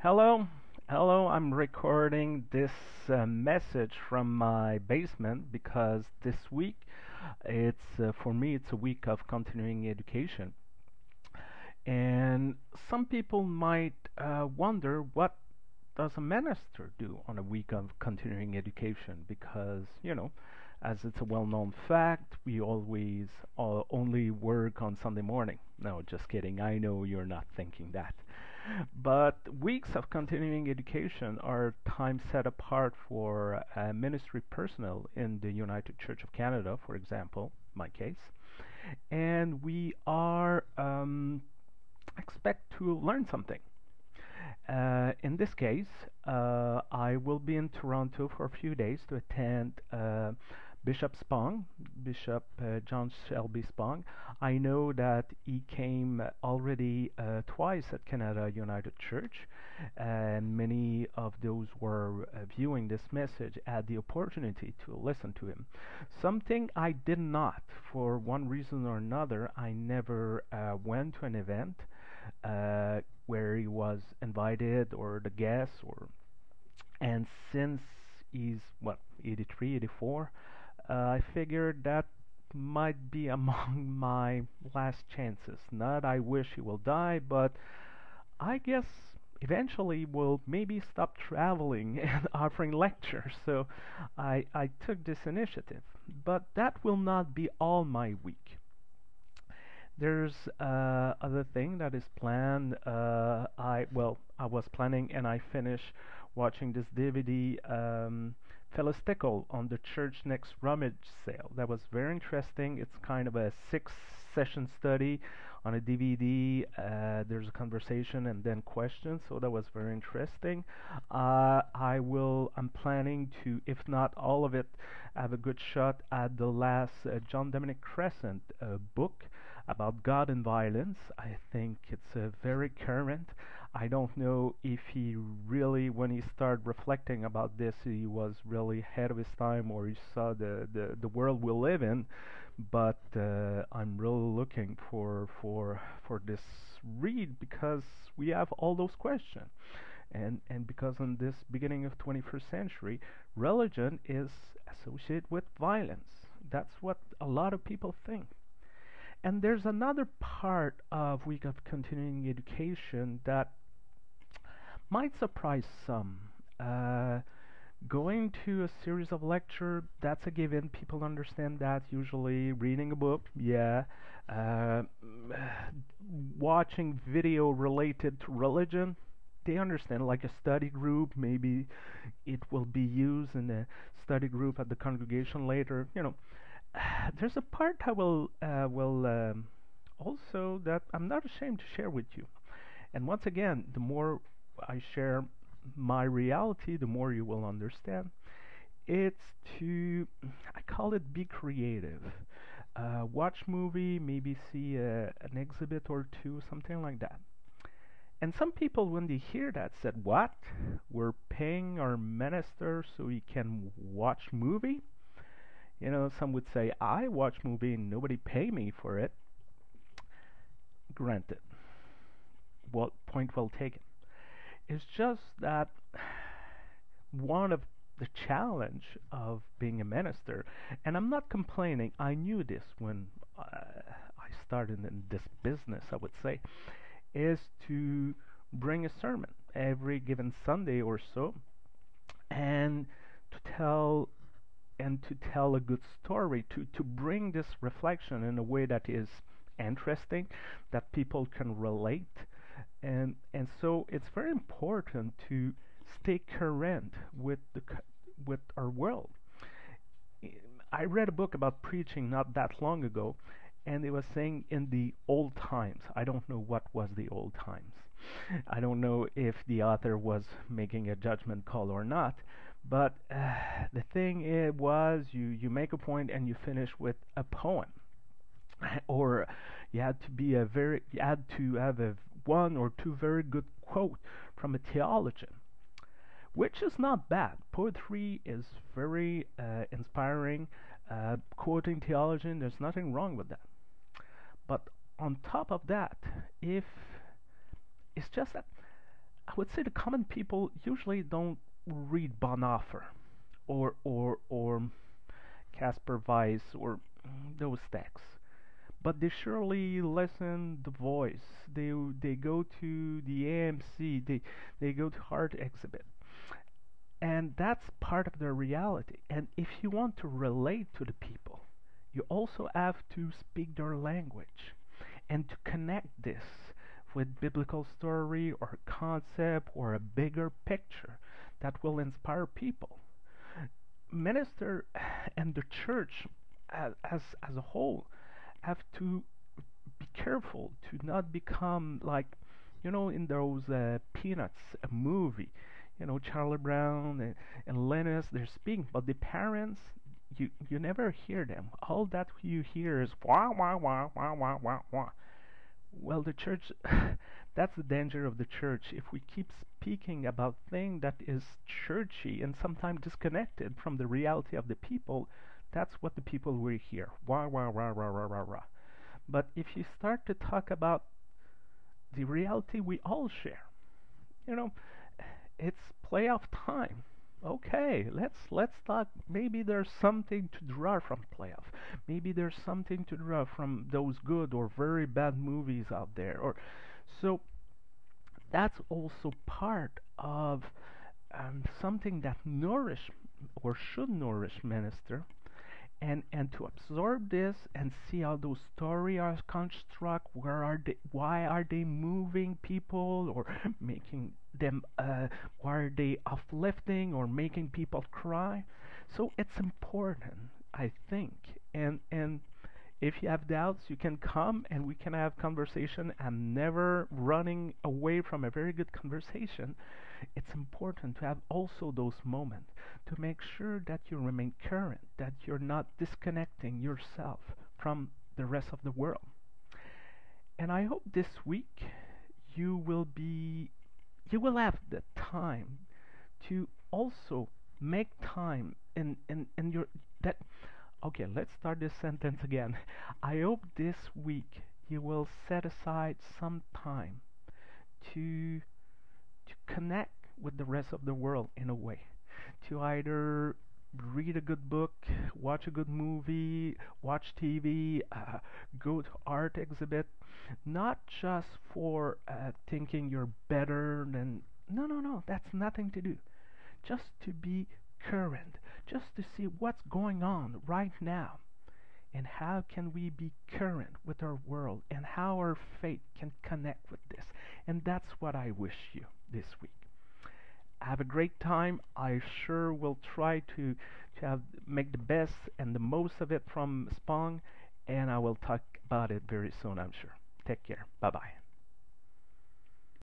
Hello, hello. I'm recording this message from my basement because this week it's for me it's a week of continuing education, and some people might wonder what does a minister do on a week of continuing education because as it's a well-known fact, we always only work on Sunday morning. No, just kidding. I know you're not thinking that. But weeks of continuing education are time set apart for ministry personnel in the United Church of Canada, for example, my case. And we are expect to learn something. In this case, I will be in Toronto for a few days to attend Bishop Spong, Bishop John Shelby Spong. I know that he came already twice at Canada United Church, and many of those who were viewing this message had the opportunity to listen to him. Something I did not, for one reason or another, I never went to an event where he was invited or the guest and since he's what 83, 84, I figured that might be among my last chances. Not I wish he will die, but I guess eventually will maybe stop traveling and offering lectures. So I took this initiative. But that will not be all my week. There's other thing that is planned. I was planning and I finished watching this DVD Philistical on the church next rummage sale. That was very interesting. It's kind of a six-session study on a DVD. There's a conversation and then questions, so that was very interesting. I'm planning to, if not all of it, have a good shot at the last John Dominic Crescent book about God and violence. I think it's very current. I don't know if he really, when he started reflecting about this, he was really ahead of his time or he saw the world we live in. But I'm really looking for this read because we have all those questions. And because in this beginning of 21st century, religion is associated with violence. That's what a lot of people think. And there's another part of week of continuing education that might surprise some. Going to a series of lecture, that's a given. People understand that usually. Reading a book, yeah. Uh, Watching video related to religion, they understand. Like a study group, maybe it will be used in a study group at the congregation later. There's a part I will also that I'm not ashamed to share with you. And once again, the more I share my reality, the more you will understand. It's to, I call it be creative. Watch movie, maybe see an exhibit or two, something like that. And some people, when they hear that, said, "What? We're paying our minister so he can watch movie?" Some would say, "I watch movie and nobody pay me for it." Granted, well, point well taken. It's just that one of the challenge of being a minister, and I'm not complaining. I knew this when I started in this business. I would say, is to bring a sermon every given Sunday or so, and to tell a good story, to bring this reflection in a way that is interesting, that people can relate, and so it's very important to stay current with with our world. I read a book about preaching not that long ago, and it was saying in the old times. I don't know what was the old times. I don't know if the author was making a judgment call or not, but the thing was you make a point and you finish with a poem, or you had to have a one or two very good quote from a theologian, which is not bad. Poetry is very inspiring. Quoting theologian, there's nothing wrong with that. But on top of that, if it's just that I would say the common people usually don't read Bonhoeffer or Caspar Weiss or those texts, but they surely listen the voice. They go to the AMC. They go to art exhibit, and that's part of their reality. And if you want to relate to the people, you also have to speak their language and to connect this with biblical story or concept or a bigger picture that will inspire people. Minister and the church as a whole have to be careful to not become like, in those Peanuts movie, Charlie Brown and Linus, they're speaking, but the parents, you never hear them. All that you hear is wah wah wah wah wah wah wah. Well, the church, that's the danger of the church. If we keep speaking about things that is churchy and sometimes disconnected from the reality of the people, that's what the people will hear. Wah, wah, rah, rah, rah, rah, rah. But if you start to talk about the reality we all share, you know, it's playoff time. Okay, let's talk. Maybe there's something to draw from playoff. Maybe there's something to draw from those good or very bad movies out there. Or so that's also part of something that nourish or should nourish minister, and to absorb this and see how those stories are construct, where are they, why are they moving people or making them why are they uplifting or making people cry. So it's important, I think. And if you have doubts, you can come and we can have conversation. I'm never running away from a very good conversation. It's important to have also those moments to make sure that you remain current, that you're not disconnecting yourself from the rest of the world. And I hope this week you will be you will have the time to also make time in your that okay, let's start this sentence again. I hope this week you will set aside some time to connect with the rest of the world in a way. To either read a good book, watch a good movie, watch TV, go to art exhibit, not just for thinking you're better than. No, no, no, that's nothing to do. Just to be current, just to see what's going on right now and how can we be current with our world and how our faith can connect with this. And that's what I wish you this week. Have a great time. I sure will try to have make the best and the most of it from Spong, and I will talk about it very soon, I'm sure. Take care. Bye bye.